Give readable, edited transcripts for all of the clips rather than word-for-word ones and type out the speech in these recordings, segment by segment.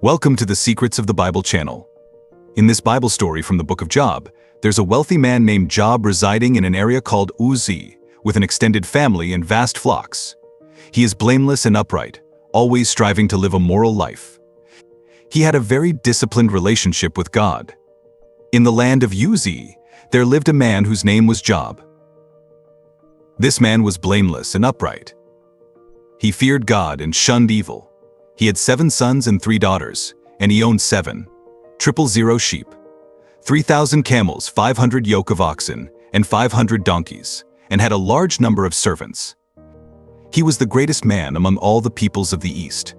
Welcome to the Secrets of the Bible channel. In this Bible story from the book of Job, there's a wealthy man named Job residing in an area called Uz, with an extended family and vast flocks. He is blameless and upright, always striving to live a moral life. He had a very disciplined relationship with God. In the land of Uz, there lived a man whose name was Job. This man was blameless and upright. He feared God and shunned evil. He had 7 sons and 3 daughters, and he owned 7,000 sheep, 3,000 camels, 500 yoke of oxen, and 500 donkeys, and had a large number of servants. He was the greatest man among all the peoples of the East.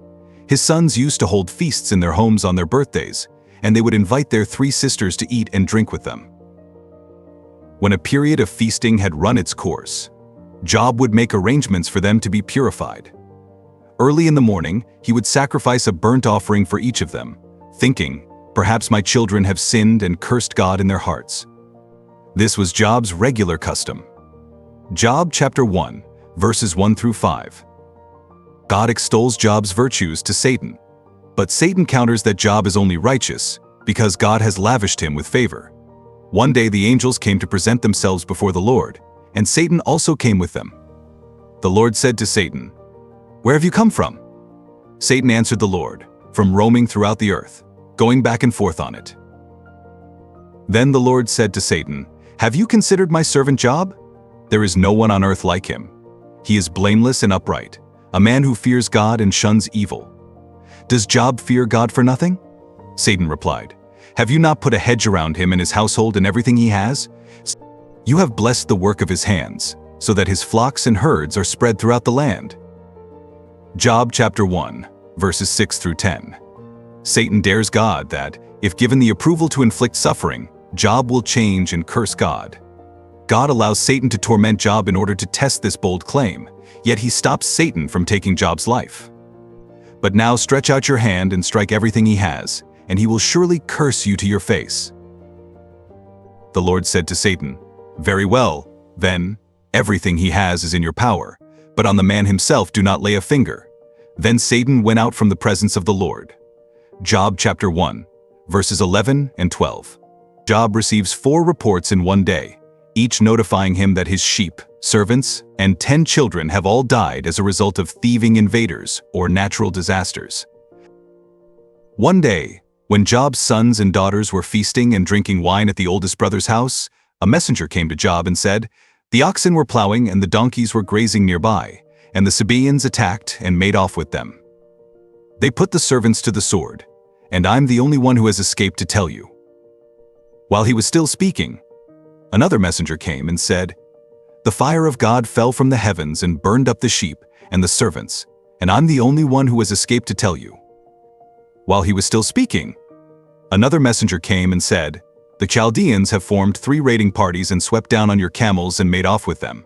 His sons used to hold feasts in their homes on their birthdays, and they would invite their 3 sisters to eat and drink with them. When a period of feasting had run its course, Job would make arrangements for them to be purified. Early in the morning, he would sacrifice a burnt offering for each of them, thinking, "Perhaps my children have sinned and cursed God in their hearts." This was Job's regular custom. Job chapter 1, verses 1 through 5. God extols Job's virtues to Satan, but Satan counters that Job is only righteous because God has lavished him with favor. One day the angels came to present themselves before the Lord, and Satan also came with them. The Lord said to Satan, "Where have you come from?" Satan answered the Lord, "From roaming throughout the earth, going back and forth on it." Then the Lord said to Satan, "Have you considered my servant Job? There is no one on earth like him. He is blameless and upright, a man who fears God and shuns evil. Does Job fear God for nothing?" Satan replied, "Have you not put a hedge around him and his household and everything he has? You have blessed the work of his hands, so that his flocks and herds are spread throughout the land." Job chapter 1, verses 6 through 10. Satan dares God that, if given the approval to inflict suffering, Job will change and curse God. God allows Satan to torment Job in order to test this bold claim, yet he stops Satan from taking Job's life. "But now stretch out your hand and strike everything he has, and he will surely curse you to your face." The Lord said to Satan, "Very well, then, everything he has is in your power, but on the man himself do not lay a finger." Then Satan went out from the presence of the Lord. Job chapter 1, verses 11 and 12. Job receives 4 reports in one day, each notifying him that his sheep, servants, and 10 children have all died as a result of thieving invaders or natural disasters. One day, when Job's sons and daughters were feasting and drinking wine at the oldest brother's house, a messenger came to Job and said, "The oxen were plowing and the donkeys were grazing nearby, and the Sabaeans attacked and made off with them. They put the servants to the sword, and I'm the only one who has escaped to tell you." While he was still speaking, another messenger came and said, "The fire of God fell from the heavens and burned up the sheep and the servants, and I'm the only one who has escaped to tell you." While he was still speaking, another messenger came and said, "The Chaldeans have formed 3 raiding parties and swept down on your camels and made off with them.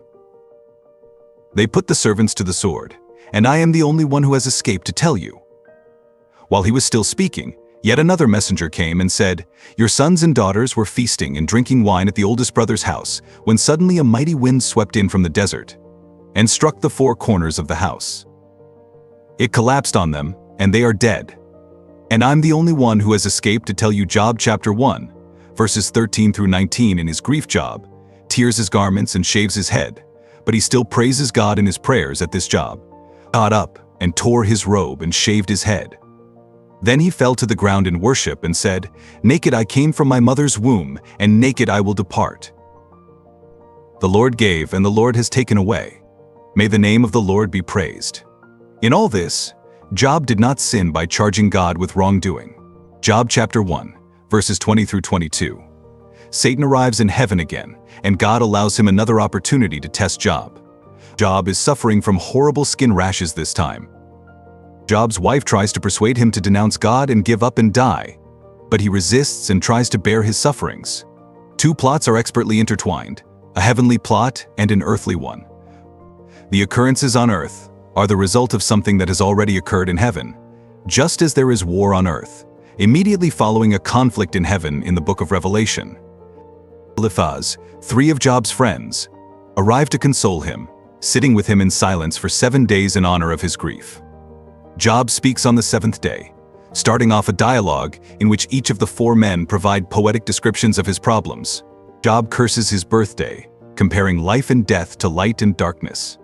They put the servants to the sword, and I am the only one who has escaped to tell you." While he was still speaking, yet another messenger came and said, "Your sons and daughters were feasting and drinking wine at the oldest brother's house, when suddenly a mighty wind swept in from the desert and struck the 4 corners of the house. It collapsed on them, and they are dead. And I'm the only one who has escaped to tell you." Job chapter 1, verses 13 through 19. In his grief, Job tears his garments and shaves his head, but he still praises God in his prayers at this job. Got up and tore his robe and shaved his head. Then he fell to the ground in worship and said, "Naked I came from my mother's womb, and naked I will depart. The Lord gave, and the Lord has taken away. May the name of the Lord be praised." In all this, Job did not sin by charging God with wrongdoing. Job chapter 1, verses 20 through 22. Satan arrives in heaven again, and God allows him another opportunity to test Job. Job is suffering from horrible skin rashes this time. Job's wife tries to persuade him to denounce God and give up and die, but he resists and tries to bear his sufferings. 2 plots are expertly intertwined, a heavenly plot and an earthly one. The occurrences on earth are the result of something that has already occurred in heaven, just as there is war on earth, immediately following a conflict in heaven in the book of Revelation. Eliphaz, 3 of Job's friends, arrived to console him, sitting with him in silence for 7 days in honor of his grief. Job speaks on the 7th day, starting off a dialogue in which each of the four men provide poetic descriptions of his problems. Job curses his birthday, comparing life and death to light and darkness.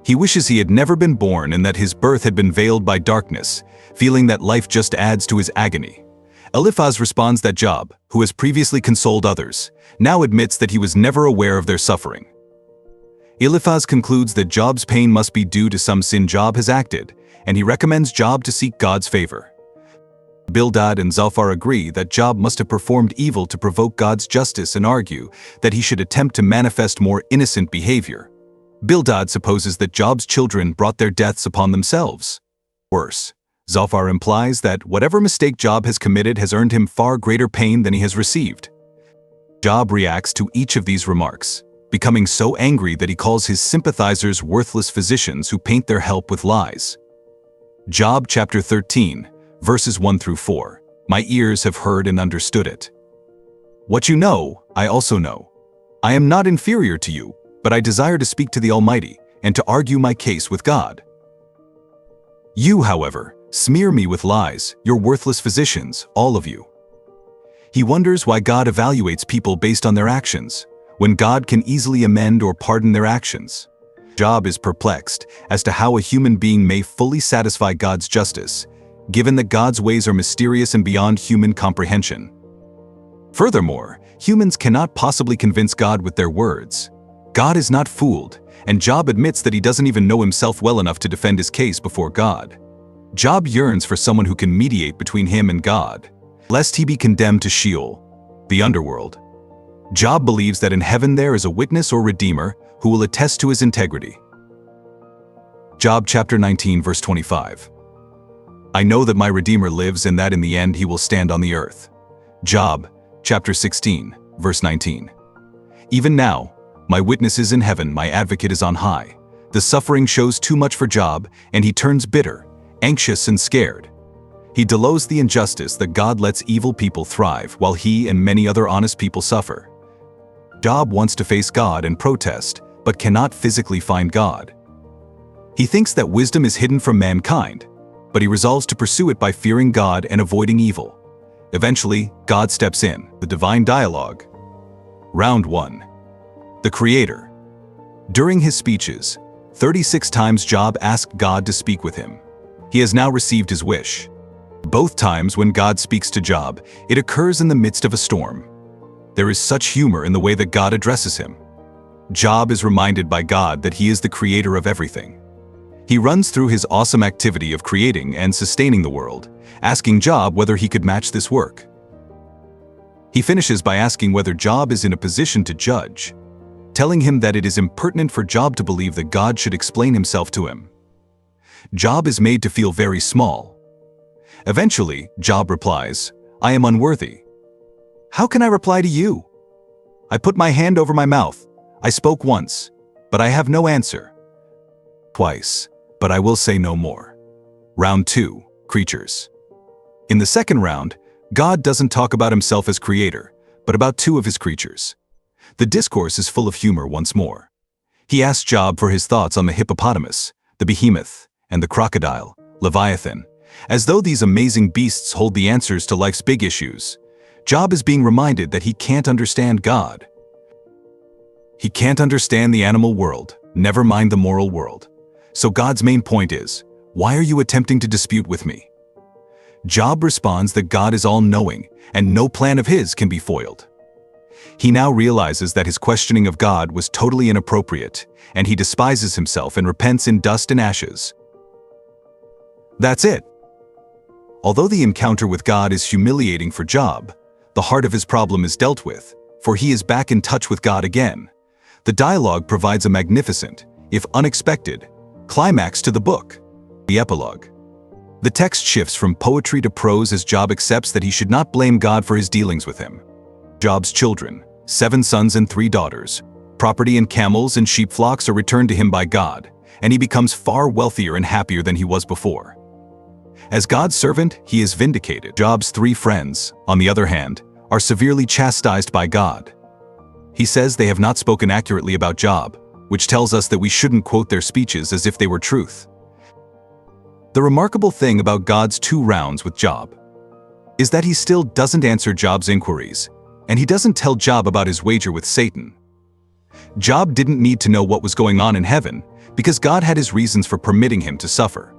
He wishes he had never been born and that his birth had been veiled by darkness, feeling that life just adds to his agony. Eliphaz responds that Job, who has previously consoled others, now admits that he was never aware of their suffering. Eliphaz concludes that Job's pain must be due to some sin Job has acted, and he recommends Job to seek God's favor. Bildad and Zophar agree that Job must have performed evil to provoke God's justice and argue that he should attempt to manifest more innocent behavior. Bildad supposes that Job's children brought their deaths upon themselves. Worse, Zophar implies that whatever mistake Job has committed has earned him far greater pain than he has received. Job reacts to each of these remarks, becoming so angry that he calls his sympathizers worthless physicians who paint their help with lies. Job chapter 13, verses 1 through 4. My ears have heard and understood it. What you know, I also know. I am not inferior to you, but I desire to speak to the Almighty and to argue my case with God. You, however, smear me with lies, your worthless physicians, all of you. He wonders why God evaluates people based on their actions, when God can easily amend or pardon their actions. Job is perplexed as to how a human being may fully satisfy God's justice, given that God's ways are mysterious and beyond human comprehension. Furthermore, humans cannot possibly convince God with their words. God is not fooled, and Job admits that he doesn't even know himself well enough to defend his case before God. Job yearns for someone who can mediate between him and God, lest he be condemned to Sheol, the underworld. Job believes that in heaven there is a witness or redeemer who will attest to his integrity. Job chapter 19, verse 25. I know that my Redeemer lives and that in the end he will stand on the earth. Job chapter 16, verse 19. Even now, my witness is in heaven, my advocate is on high. The suffering shows too much for Job, and he turns bitter, anxious and scared. He deloathes the injustice that God lets evil people thrive while he and many other honest people suffer. Job wants to face God and protest, but cannot physically find God. He thinks that wisdom is hidden from mankind, but he resolves to pursue it by fearing God and avoiding evil. Eventually, God steps in, the divine dialogue. Round 1. The Creator. During his speeches, 36 times Job asked God to speak with him. He has now received his wish. Both times when God speaks to Job, it occurs in the midst of a storm. There is such humor in the way that God addresses him. Job is reminded by God that he is the creator of everything. He runs through his awesome activity of creating and sustaining the world, asking Job whether he could match this work. He finishes by asking whether Job is in a position to judge, telling him that it is impertinent for Job to believe that God should explain himself to him. Job is made to feel very small. Eventually, Job replies, I am unworthy. How can I reply to you? I put my hand over my mouth. I spoke once, but I have no answer. Twice, but I will say no more. Round 2, Creatures. In the second round, God doesn't talk about himself as creator, but about two of his creatures. The discourse is full of humor once more. He asks Job for his thoughts on the hippopotamus, the behemoth, and the crocodile, Leviathan, as though these amazing beasts hold the answers to life's big issues. Job is being reminded that he can't understand God. He can't understand the animal world, never mind the moral world. So God's main point is, why are you attempting to dispute with me? Job responds that God is all-knowing, and no plan of his can be foiled. He now realizes that his questioning of God was totally inappropriate, and he despises himself and repents in dust and ashes. That's it. Although the encounter with God is humiliating for Job, the heart of his problem is dealt with, for he is back in touch with God again. The dialogue provides a magnificent, if unexpected, climax to the book, the epilogue. The text shifts from poetry to prose as Job accepts that he should not blame God for his dealings with him. Job's children, 7 sons and 3 daughters, property and camels and sheep flocks are returned to him by God, and he becomes far wealthier and happier than he was before. As God's servant, he is vindicated. Job's 3 friends, on the other hand, are severely chastised by God. He says they have not spoken accurately about Job, which tells us that we shouldn't quote their speeches as if they were truth. The remarkable thing about God's 2 rounds with Job is that he still doesn't answer Job's inquiries, and he doesn't tell Job about his wager with Satan. Job didn't need to know what was going on in heaven because God had his reasons for permitting him to suffer.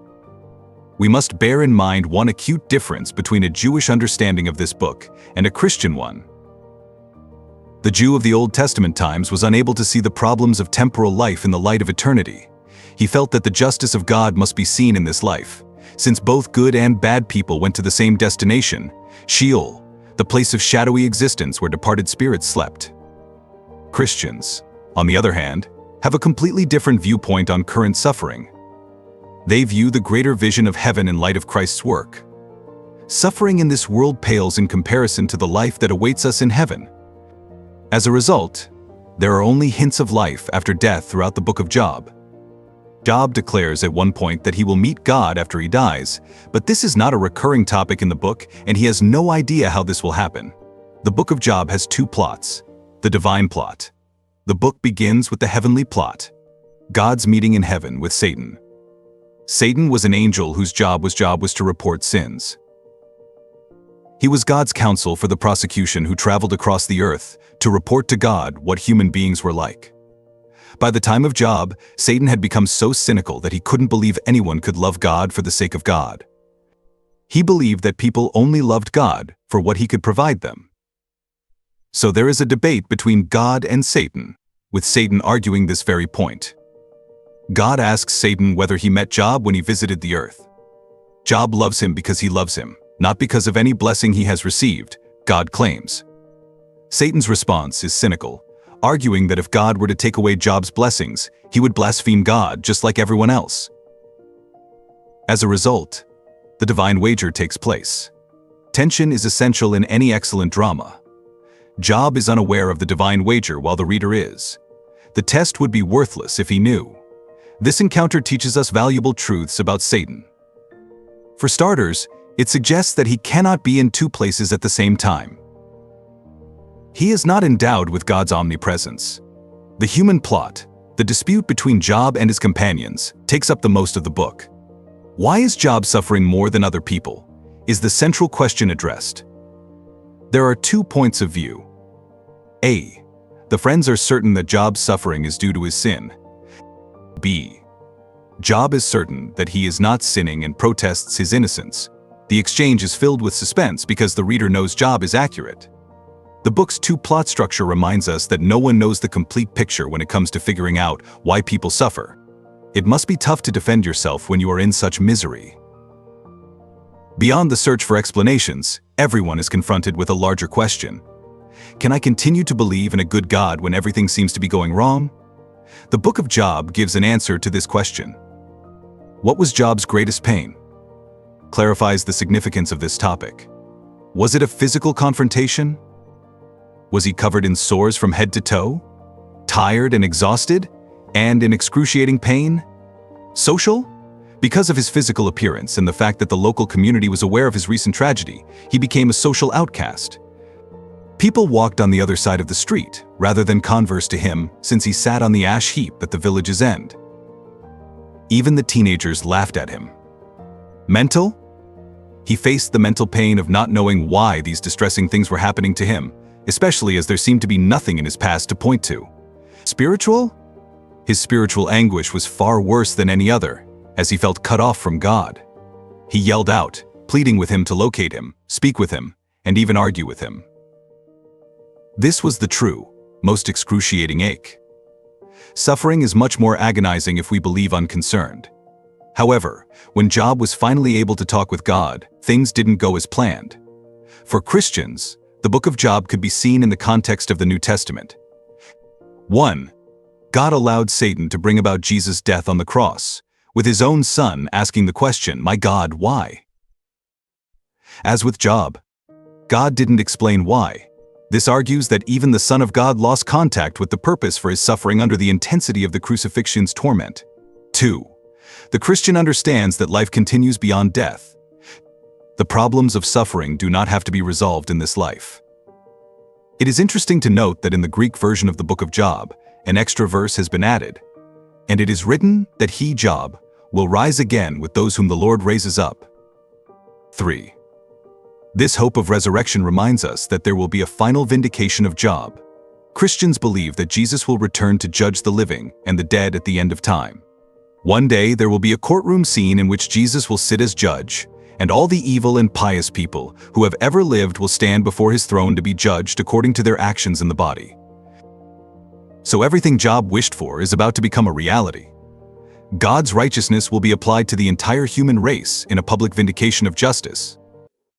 We must bear in mind one acute difference between a Jewish understanding of this book and a Christian one. The Jew of the Old Testament times was unable to see the problems of temporal life in the light of eternity. He felt that the justice of God must be seen in this life, since both good and bad people went to the same destination, Sheol, the place of shadowy existence where departed spirits slept. Christians, on the other hand, have a completely different viewpoint on current suffering. They view the greater vision of heaven in light of Christ's work. Suffering in this world pales in comparison to the life that awaits us in heaven. As a result, there are only hints of life after death throughout the book of Job. Job declares at one point that he will meet God after he dies, but this is not a recurring topic in the book, and he has no idea how this will happen. The book of Job has 2 plots: the divine plot. The book begins with the heavenly plot, God's meeting in heaven with Satan. Satan was an angel whose job was to report sins. He was God's counsel for the prosecution who traveled across the earth to report to God what human beings were like. By the time of Job, Satan had become so cynical that he couldn't believe anyone could love God for the sake of God. He believed that people only loved God for what he could provide them. So there is a debate between God and Satan, with Satan arguing this very point. God asks Satan whether he met Job when he visited the earth. Job loves him because he loves him, not because of any blessing he has received, God claims. Satan's response is cynical, arguing that if God were to take away Job's blessings, he would blaspheme God just like everyone else. As a result, the divine wager takes place. Tension is essential in any excellent drama. Job is unaware of the divine wager while the reader is. The test would be worthless if he knew. This encounter teaches us valuable truths about Satan. For starters, it suggests that he cannot be in 2 places at the same time. He is not endowed with God's omnipresence. The human plot, the dispute between Job and his companions, takes up the most of the book. Why is Job suffering more than other people? Is the central question addressed. There are 2 points of view. A. The friends are certain that Job's suffering is due to his sin. B. Job is certain that he is not sinning and protests his innocence. The exchange is filled with suspense because the reader knows Job is accurate. The book's 2-plot structure reminds us that no one knows the complete picture when it comes to figuring out why people suffer. It must be tough to defend yourself when you are in such misery. Beyond the search for explanations, everyone is confronted with a larger question. Can I continue to believe in a good God when everything seems to be going wrong? The book of Job gives an answer to this question. What was Job's greatest pain? Clarifies the significance of this topic. Was it a physical confrontation? Was he covered in sores from head to toe? Tired and exhausted? And in excruciating pain? Social? Because of his physical appearance and the fact that the local community was aware of his recent tragedy, he became a social outcast. People walked on the other side of the street, rather than converse to him, since he sat on the ash heap at the village's end. Even the teenagers laughed at him. Mental? He faced the mental pain of not knowing why these distressing things were happening to him, especially as there seemed to be nothing in his past to point to. Spiritual? His spiritual anguish was far worse than any other, as he felt cut off from God. He yelled out, pleading with him to locate him, speak with him, and even argue with him. This was the true, most excruciating ache. Suffering is much more agonizing if we believe unconcerned. However, when Job was finally able to talk with God, things didn't go as planned. For Christians, the book of Job could be seen in the context of the New Testament. 1. God allowed Satan to bring about Jesus' death on the cross, with his own son asking the question, "My God, why?" As with Job, God didn't explain why. This argues that even the Son of God lost contact with the purpose for his suffering under the intensity of the crucifixion's torment. 2. The Christian understands that life continues beyond death. The problems of suffering do not have to be resolved in this life. It is interesting to note that in the Greek version of the book of Job, an extra verse has been added, and it is written that he, Job, will rise again with those whom the Lord raises up. 3. This hope of resurrection reminds us that there will be a final vindication of Job. Christians believe that Jesus will return to judge the living and the dead at the end of time. One day there will be a courtroom scene in which Jesus will sit as judge, and all the evil and pious people who have ever lived will stand before his throne to be judged according to their actions in the body. So everything Job wished for is about to become a reality. God's righteousness will be applied to the entire human race in a public vindication of justice.